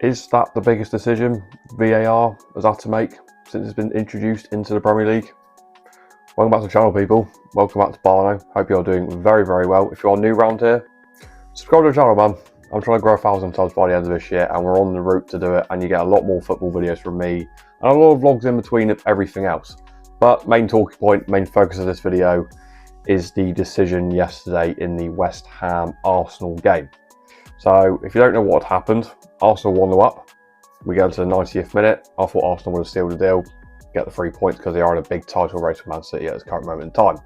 Is that the biggest decision VAR has had to make since it's been introduced into the Premier League? Welcome back to the channel, people. Welcome back to Barno. Hope you're doing very, very well. If you're new around here, subscribe to the channel, man. I'm trying to grow 1,000 subs by the end of this year, and we're on the route to do it, and you get a lot more football videos from me, and a lot of vlogs in between of everything else. But main talking point, main focus of this video is the decision yesterday in the West Ham-Arsenal game. So, if you don't know what had happened, Arsenal 1-0 up. We go to the 90th minute. I thought Arsenal would have sealed the deal, get the 3 points because they are in a big title race with Man City at this current moment in time.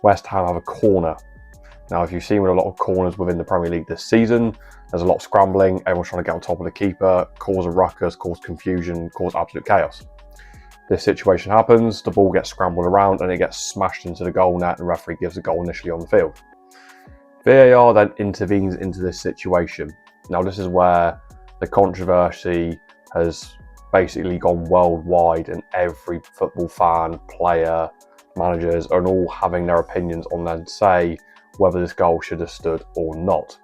West Ham have a corner. Now, if you've seen with a lot of corners within the Premier League this season, there's a lot of scrambling, everyone's trying to get on top of the keeper, cause a ruckus, cause confusion, cause absolute chaos. This situation happens, the ball gets scrambled around and it gets smashed into the goal net, and the referee gives the goal initially on the field. VAR then intervenes into this situation. Now, this is where the controversy has basically gone worldwide, and every football fan, player, managers are all having their opinions on then say whether this goal should have stood or not.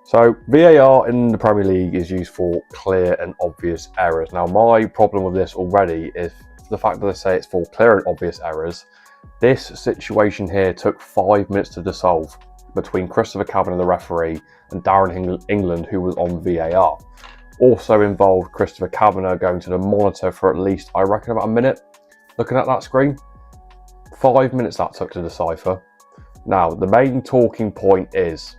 So VAR in the Premier League is used for clear and obvious errors. Now, my problem with this already is the fact that they say it's for clear and obvious errors. This situation here took 5 minutes to dissolve between Christopher Kavanagh, the referee, and Darren England, who was on VAR. Also involved Christopher Kavanagh going to the monitor for at least, I reckon, about a minute, looking at that screen. 5 minutes that took to decipher. Now, the main talking point is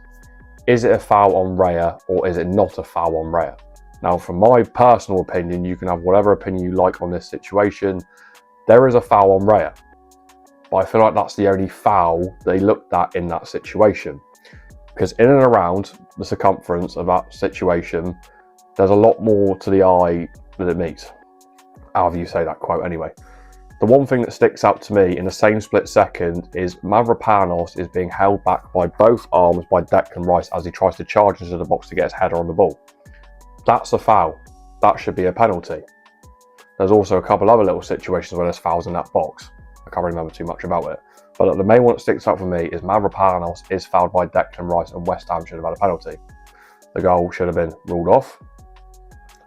it a foul on Raya or is it not a foul on Raya? Now, from my personal opinion, you can have whatever opinion you like on this situation. There is a foul on Raya, but I feel like that's the only foul they looked at in that situation. Because in and around the circumference of that situation, there's a lot more to the eye than it meets. However you say that quote anyway. The one thing that sticks out to me in the same split second is Mavropanos is being held back by both arms by Declan Rice as he tries to charge into the box to get his header on the ball. That's a foul. That should be a penalty. There's also a couple other little situations where there's fouls in that box. I can't remember too much about it. But the main one that sticks out for me is Mavropanos is fouled by Declan Rice and West Ham should have had a penalty. The goal should have been ruled off,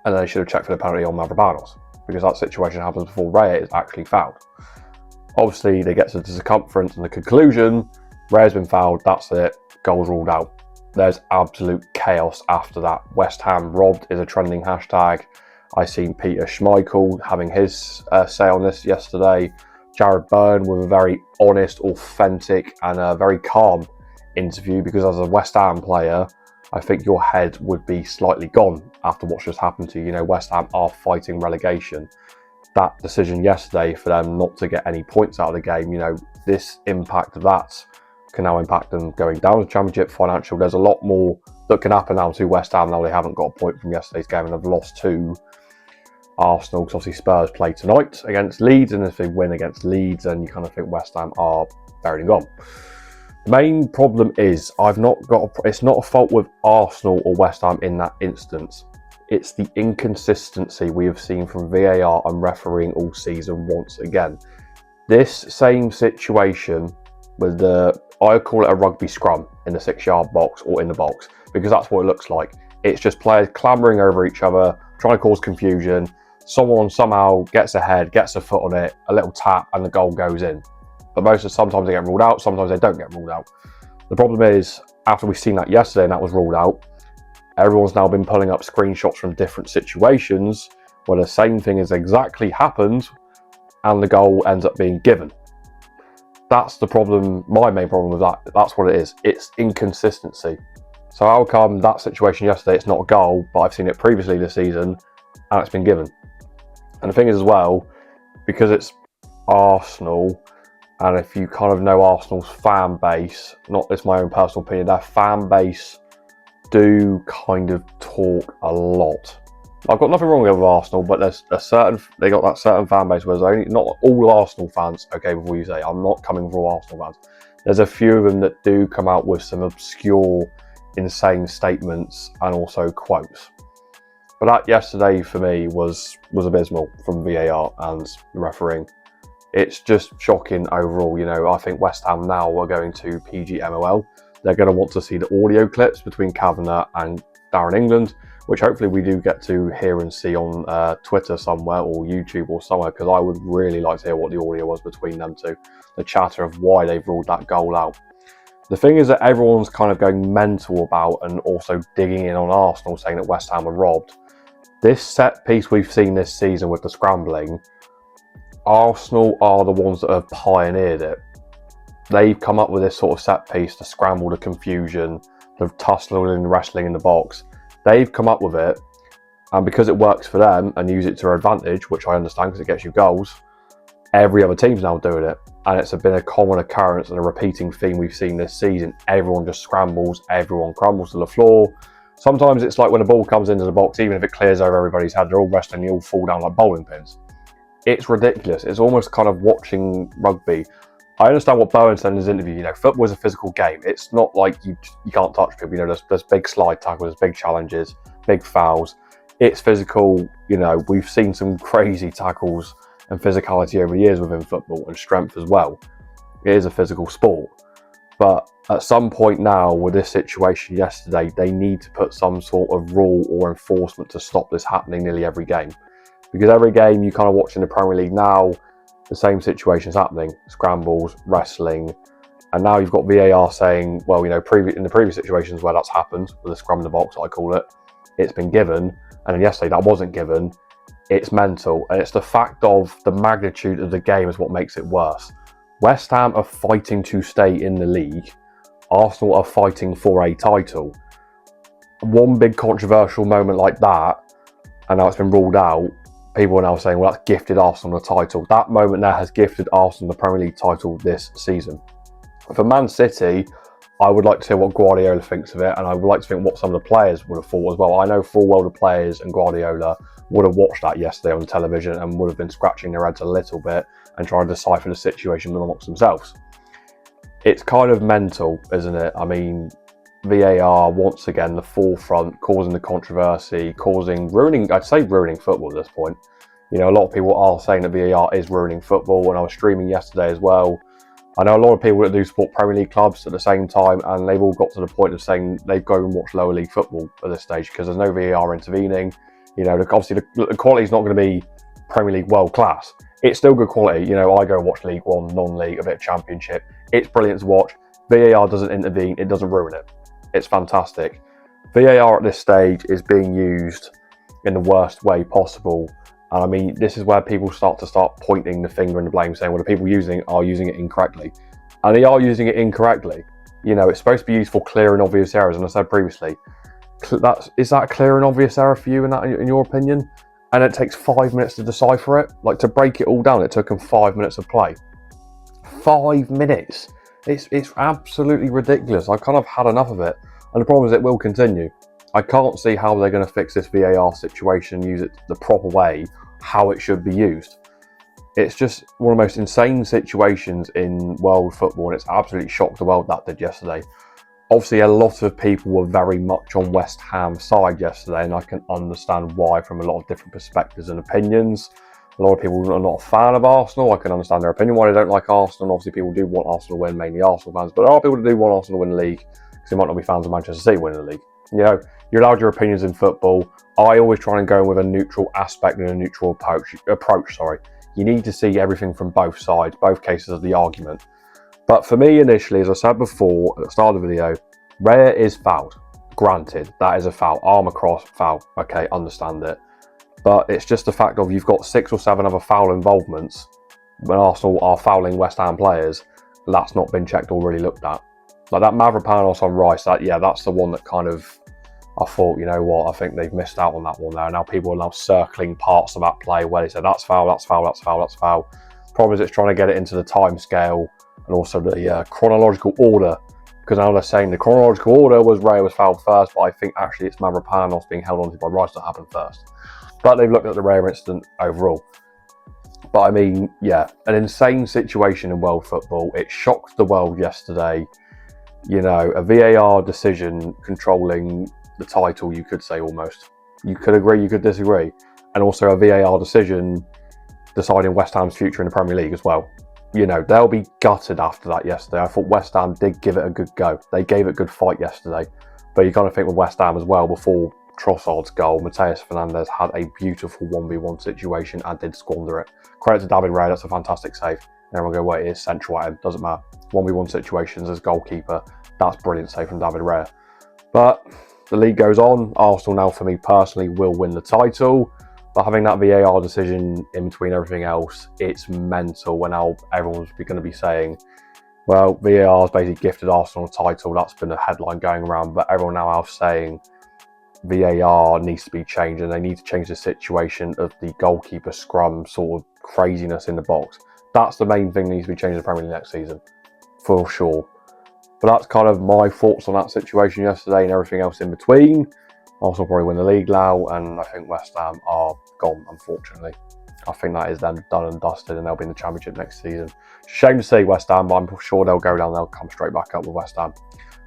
and they should have checked for the penalty on Mavropanos, because that situation happens before Raya is actually fouled. Obviously, they get to the circumference and the conclusion, Raya's been fouled, that's it, goal's ruled out. There's absolute chaos after that. West Ham robbed is a trending hashtag. I seen Peter Schmeichel having his say on this yesterday. Jared Barno with a very honest, authentic and a very calm interview, because as a West Ham player, I think your head would be slightly gone after what's just happened to you. You know, West Ham are fighting relegation. That decision yesterday for them not to get any points out of the game, you know, this impact of that can now impact them going down the Championship financial. There's a lot more that can happen now to West Ham. Now they haven't got a point from yesterday's game and have lost to Arsenal, because obviously Spurs play tonight against Leeds, and if they win against Leeds, then you kind of think West Ham are buried and gone. The main problem is it's not a fault with Arsenal or West Ham in that instance. It's the inconsistency we have seen from VAR and refereeing all season once again. This same situation with I call it a rugby scrum in the 6-yard box or in the box, because that's what it looks like. It's just players clambering over each other, trying to cause confusion. Someone somehow gets ahead, gets a foot on it, a little tap, and the goal goes in. But sometimes they get ruled out, sometimes they don't get ruled out. The problem is, after we've seen that yesterday and that was ruled out, everyone's now been pulling up screenshots from different situations where the same thing has exactly happened and the goal ends up being given. That's the problem, my main problem with that. That's what it is. It's inconsistency. So how come that situation yesterday, it's not a goal, but I've seen it previously this season and it's been given? And the thing is as well, because it's Arsenal, and if you kind of know Arsenal's fan base, not this my own personal opinion, their fan base do kind of talk a lot. I've got nothing wrong with Arsenal, but they got that certain fan base where there's only, not all Arsenal fans, okay, before you say, I'm not coming for all Arsenal fans. There's a few of them that do come out with some obscure, insane statements and also quotes. But that yesterday for me was abysmal from VAR and the refereeing. It's just shocking overall. You know, I think West Ham now are going to PGMOL. They're going to want to see the audio clips between Kavanagh and Darren England, which hopefully we do get to hear and see on Twitter somewhere or YouTube or somewhere, because I would really like to hear what the audio was between them two, the chatter of why they've ruled that goal out. The thing is that everyone's kind of going mental about and also digging in on Arsenal, saying that West Ham were robbed. This set piece we've seen this season with the scrambling, Arsenal are the ones that have pioneered it. They've come up with this sort of set piece to scramble the confusion, the tussling and wrestling in the box. They've come up with it, and because it works for them and use it to their advantage, which I understand because it gets you goals, every other team's now doing it. And it's been a common occurrence and a repeating theme we've seen this season. Everyone just scrambles, everyone crumbles to the floor. Sometimes it's like when a ball comes into the box, even if it clears over everybody's head, they're all wrestling, they all fall down like bowling pins. It's ridiculous. It's almost kind of watching rugby. I understand what Bowen said in his interview. You know, football is a physical game. It's not like you can't touch people. You know, there's big slide tackles, there's big challenges, big fouls. It's physical. You know, we've seen some crazy tackles and physicality over the years within football, and strength as well. It is a physical sport. But at some point now, with this situation yesterday, they need to put some sort of rule or enforcement to stop this happening nearly every game. Because every game you kind of watch in the Premier League now, the same situation's happening. Scrambles, wrestling, and now you've got VAR saying, well, you know, in the previous situations where that's happened, with the scrum in the box, I call it, it's been given, and then yesterday that wasn't given. It's mental, and it's the fact of the magnitude of the game is what makes it worse. West Ham are fighting to stay in the league. Arsenal are fighting for a title. One big controversial moment like that, and now it's been ruled out, people are now saying, well, that's gifted Arsenal the title. That moment there has gifted Arsenal the Premier League title this season. For Man City, I would like to hear what Guardiola thinks of it, and I would like to think what some of the players would have thought as well. I know full well the players and Guardiola would have watched that yesterday on television and would have been scratching their heads a little bit and trying to decipher the situation amongst themselves. It's kind of mental, isn't it? I mean, VAR, once again, the forefront, causing the controversy, ruining football at this point. You know, a lot of people are saying that VAR is ruining football, and I was streaming yesterday as well. I know a lot of people that do support Premier League clubs at the same time, and they've all got to the point of saying they've go and watch lower league football at this stage because there's no VAR intervening. You know, obviously the quality is not going to be Premier League world class. It's still good quality. You know, I go and watch League One, non-league, a bit of Championship. It's brilliant to watch. VAR doesn't intervene. It doesn't ruin it. It's fantastic. VAR at this stage is being used in the worst way possible. And I mean, this is where people start pointing the finger and the blame, saying, well, the people using it are using it incorrectly. And they are using it incorrectly. You know, it's supposed to be used for clear and obvious errors. And I said previously, is that a clear and obvious error for you in your opinion? And it takes 5 minutes to decipher it. Like, to break it all down, it took them 5 minutes of play. 5 minutes. It's absolutely ridiculous. I've kind of had enough of it. And the problem is it will continue. I can't see how they're going to fix this VAR situation, use it the proper way, how it should be used. It's just one of the most insane situations in world football, and it's absolutely shocked the world that did yesterday. Obviously, a lot of people were very much on West Ham's side yesterday, and I can understand why from a lot of different perspectives and opinions. A lot of people are not a fan of Arsenal. I can understand their opinion why they don't like Arsenal. Obviously, people do want Arsenal to win, mainly Arsenal fans, but there are people that do want Arsenal to win the league because they might not be fans of Manchester City winning the league. You know, you're allowed your opinions in football. I always try and go in with a neutral aspect and a neutral approach. You need to see everything from both sides, both cases of the argument. But for me, initially, as I said before at the start of the video, Raya is fouled. Granted, that is a foul. Arm across, foul. Okay, understand it. But it's just the fact of you've got 6 or 7 other foul involvements when Arsenal are fouling West Ham players. That's not been checked or really looked at. Like that Mavropanos on Rice, that's the one that kind of, I thought, you know what, I think they've missed out on that one there. Now people are now circling parts of that play where they said that's foul, that's foul, that's foul, that's foul. Problem is it's trying to get it into the time scale and also the chronological order, because now they're saying the chronological order was Raya was fouled first, but I think actually it's Mavropanos being held onto by Rice that happened first. But they've looked at the Raya incident overall. But I mean, an insane situation in world football. It shocked the world yesterday. You know, a VAR decision controlling the title, you could say almost. You could agree, you could disagree. And also a VAR decision deciding West Ham's future in the Premier League as well. You know, they'll be gutted after that yesterday. I thought West Ham did give it a good go. They gave it a good fight yesterday. But you kind of think with West Ham as well, before Trossard's goal, Mateus Fernandes had a beautiful 1v1 situation and did squander it. Credit to David Raya, that's a fantastic save. And everyone go, well, it is central at him, doesn't matter. 1v1 situations as goalkeeper, that's brilliant save from David Raya. But the league goes on. Arsenal now, for me personally, will win the title. But having that VAR decision in between everything else, it's mental when now everyone's going to be saying, well, VAR has basically gifted Arsenal a title. That's been a headline going around. But everyone now else saying VAR needs to be changed and they need to change the situation of the goalkeeper scrum sort of craziness in the box. That's the main thing that needs to be changed in the Premier League next season, for sure. But that's kind of my thoughts on that situation yesterday and everything else in between. Arsenal probably win the league now, and I think West Ham are gone, unfortunately. I think that is them done and dusted, and they'll be in the Championship next season. Shame to see West Ham, but I'm sure they'll go down, they'll come straight back up with West Ham.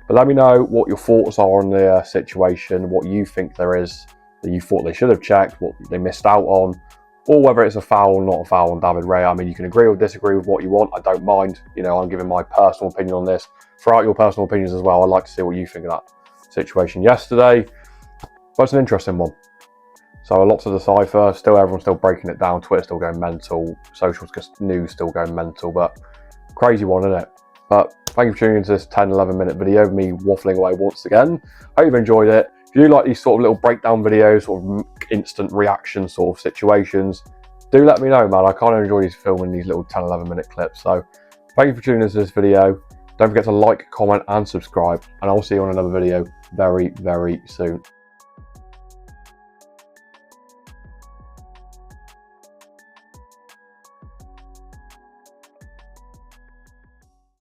But let me know what your thoughts are on the situation, what you think there is that you thought they should have checked, what they missed out on, or whether it's a foul or not a foul on David Raya. I mean, you can agree or disagree with what you want. I don't mind. You know, I'm giving my personal opinion on this. Throw out your personal opinions as well. I'd like to see what you think of that situation yesterday. But it's an interesting one. So a lot to decipher. Still, everyone's still breaking it down. Twitter's still going mental. Social news still going mental. But crazy one, isn't it? But thank you for tuning into this 10-11 minute video of me waffling away once again. Hope you've enjoyed it. If you like these sort of little breakdown videos, sort of instant reaction sort of situations, do let me know, man. I kind of enjoy these filming these little 10-11 minute clips. So thank you for tuning into this video. Don't forget to like, comment and subscribe. And I'll see you on another video very, very soon.